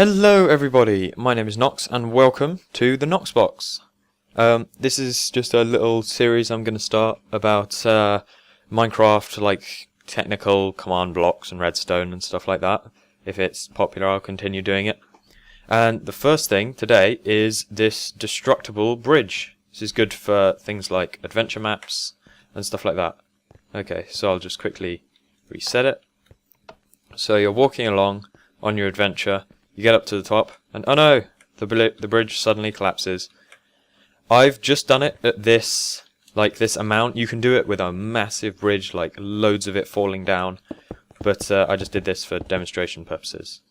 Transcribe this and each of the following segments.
Hello everybody, my name is Nox and welcome to the Nox Box. This is just a little series I'm going to start about Minecraft, like technical command blocks and redstone and stuff like that. If it's popular, I'll continue doing it. And the first thing today is this destructible bridge. This is good for things like adventure maps and stuff like that. Okay, so I'll just quickly reset it. So you're walking along on your adventure. You get up to the top, and oh no, the bridge suddenly collapses. I've just done it at this amount. You can do it with a massive bridge, like loads of it falling down, but I just did this for demonstration purposes.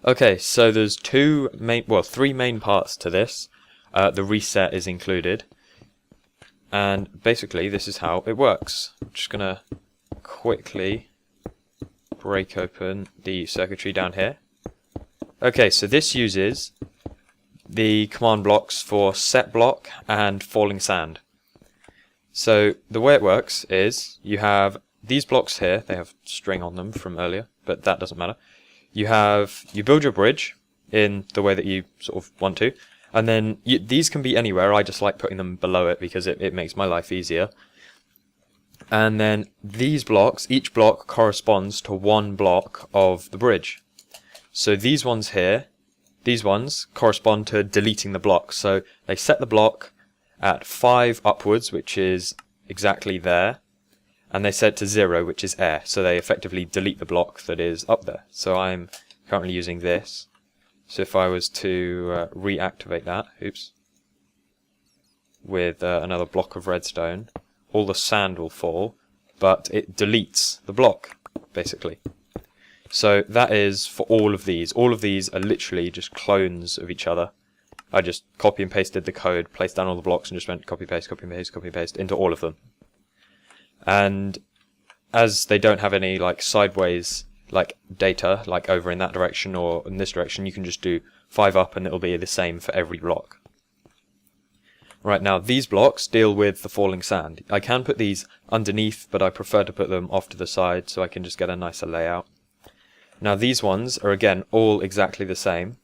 Okay, so there's three main parts to this. The reset is included, and basically this is how it works. I'm just gonna quickly break open the circuitry down here. Okay, so this uses the command blocks for set block and falling sand. So the way it works is you have these blocks here. They have string on them from earlier, but that doesn't matter. You build your bridge in the way that you sort of want to, and then these can be anywhere. I just like putting them below it because it makes my life easier. And then these blocks, each block corresponds to one block of the bridge. So these ones here, these ones correspond to deleting the block. So they set the block at 5 upwards, which is exactly there, and they set it to 0, which is air. So they effectively delete the block that is up there. So I'm currently using this. So if I was to reactivate that, with another block of redstone, all the sand will fall, but it deletes the block, basically. So that is for all of these. All of these are literally just clones of each other. I just copy and pasted the code, placed down all the blocks, and just went copy paste, copy paste, copy paste into all of them. And as they don't have any like sideways like data, like over in that direction or in this direction, you can just do 5 up and it'll be the same for every block. Right, now these blocks deal with the falling sand. I can put these underneath, but I prefer to put them off to the side so I can just get a nicer layout. Now these ones are again all exactly the same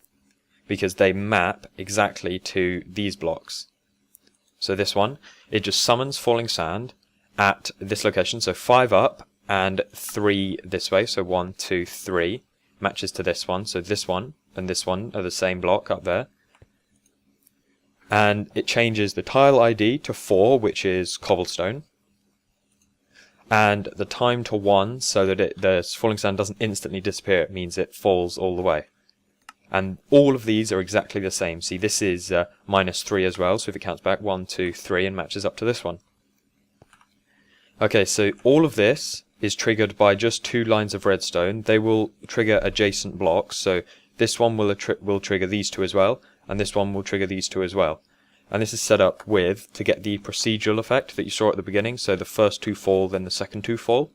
because they map exactly to these blocks. So this one, it just summons falling sand at this location, so 5 up and 3 this way, so 1, 2, 3 matches to this one, so this one and this one are the same block up there. And it changes the tile ID to 4, which is cobblestone, and the time to 1 so that the falling sand doesn't instantly disappear. It means it falls all the way. And all of these are exactly the same. See, this is -3 as well, so if it counts back 1, 2, 3 and matches up to this one. Okay, so all of this is triggered by just 2 lines of redstone. They will trigger adjacent blocks, so this one will trigger these 2 as well, and this one will trigger these 2 as well. And this is set up to get the procedural effect that you saw at the beginning, so the first 2 fall, then the second 2 fall.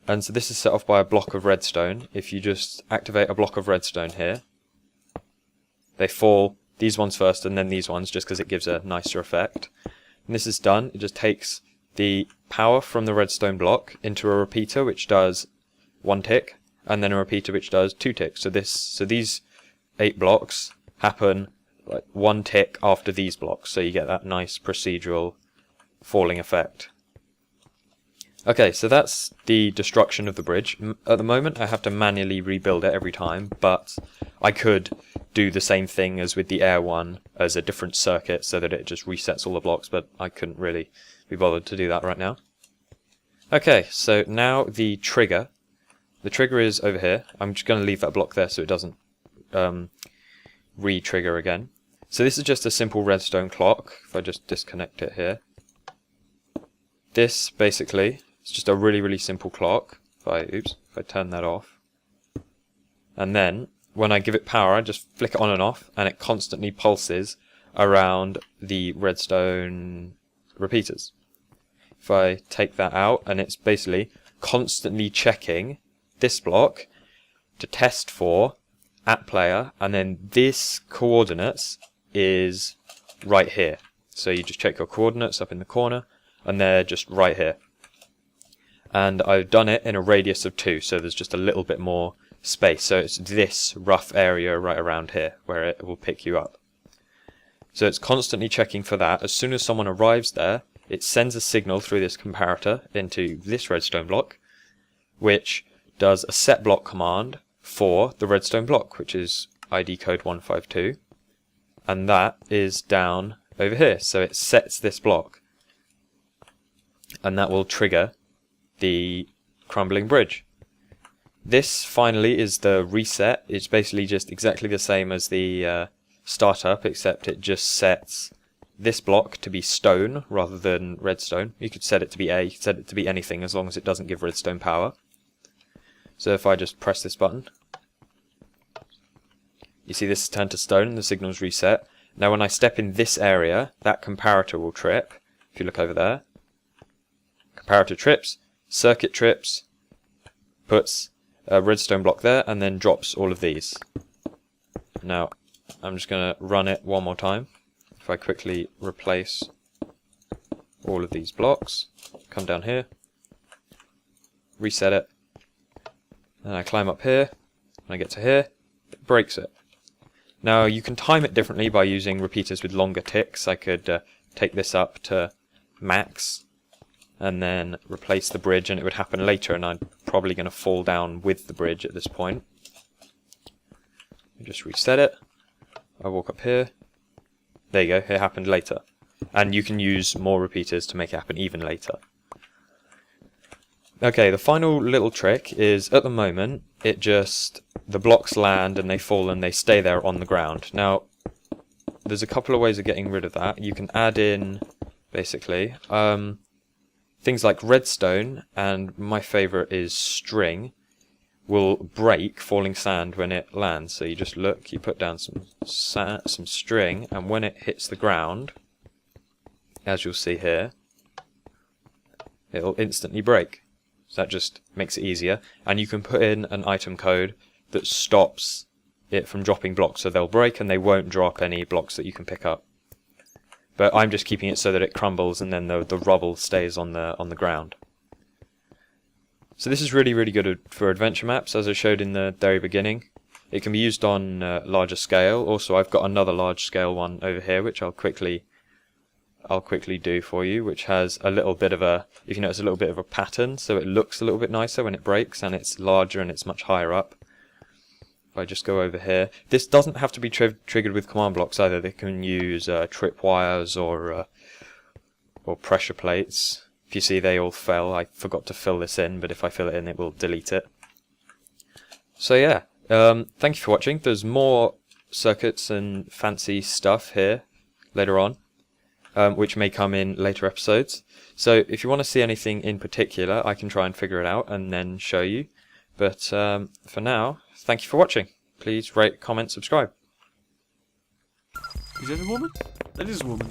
And so this is set off by a block of redstone. If you just activate a block of redstone here, they fall, these ones first and then these ones, just because it gives a nicer effect. And this is done, it just takes the power from the redstone block into a repeater which does 1 tick, and then a repeater which does 2 ticks. So these 8 blocks happen like 1 tick after these blocks, so you get that nice procedural falling effect. Okay, so that's the destruction of the bridge. At the moment I have to manually rebuild it every time, but I could do the same thing as with the air one as a different circuit so that it just resets all the blocks, but I couldn't really be bothered to do that right now. Okay, so now the trigger. The trigger is over here. I'm just going to leave that block there so it doesn't re-trigger again. So this is just a simple redstone clock. If I just disconnect it here, this basically is just a really simple clock. If I turn that off, and then when I give it power, I just flick it on and off, and it constantly pulses around the redstone repeaters. If I take that out, and it's basically constantly checking this block to test for @player, and then this coordinates is right here. So you just check your coordinates up in the corner, and they're just right here. And I've done it in a radius of 2, so there's just a little bit more space. So it's this rough area right around here where it will pick you up. So it's constantly checking for that. As soon as someone arrives there, it sends a signal through this comparator into this redstone block, which does a set block command for the redstone block, which is ID code 152, and that is down over here. So it sets this block, and that will trigger the crumbling bridge. This finally is the reset. It's basically just exactly the same as the startup, except it just sets this block to be stone rather than redstone. You could set it to be A, you could set it to be anything as long as it doesn't give redstone power. So if I just press this button, you see this is turned to stone and the signal's reset. Now when I step in this area, that comparator will trip. If you look over there, comparator trips, circuit trips, puts a redstone block there, and then drops all of these. Now I'm just going to run it one more time. If I quickly replace all of these blocks, come down here, reset it, and I climb up here, when I get to here, it breaks it. Now you can time it differently by using repeaters with longer ticks. I could take this up to max and then replace the bridge, and it would happen later, and I'm probably going to fall down with the bridge at this point. Just reset it. I walk up here. There you go, it happened later. And you can use more repeaters to make it happen even later. Okay, the final little trick is, at the moment, the blocks land and they fall and they stay there on the ground. Now, there's a couple of ways of getting rid of that. You can add in, basically, things like redstone, and my favourite is string, will break falling sand when it lands. So you just look, you put down some string, and when it hits the ground, as you'll see here, it'll instantly break. So that just makes it easier. And you can put in an item code that stops it from dropping blocks, so they'll break and they won't drop any blocks that you can pick up. But I'm just keeping it so that it crumbles and then the rubble stays on the ground. So this is really, really good for adventure maps, as I showed in the very beginning. It can be used on larger scale. Also, I've got another large scale one over here, which I'll quickly do for you, which has a little bit of a, if you notice, a little bit of a pattern, so it looks a little bit nicer when it breaks, and it's larger and it's much higher up. If I just go over here, this doesn't have to be triggered with command blocks either. They can use trip wires or pressure plates. If you see, they all fell. I forgot to fill this in, but if I fill it in, it will delete it. So yeah, thank you for watching. There's more circuits and fancy stuff here later on, which may come in later episodes. So if you want to see anything in particular, I can try and figure it out and then show you. But for now, thank you for watching. Please rate, comment, subscribe. Is that a woman? That is a woman.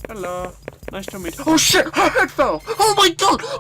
Hello. Nice to meet you. Oh shit! Her head fell! Oh my god!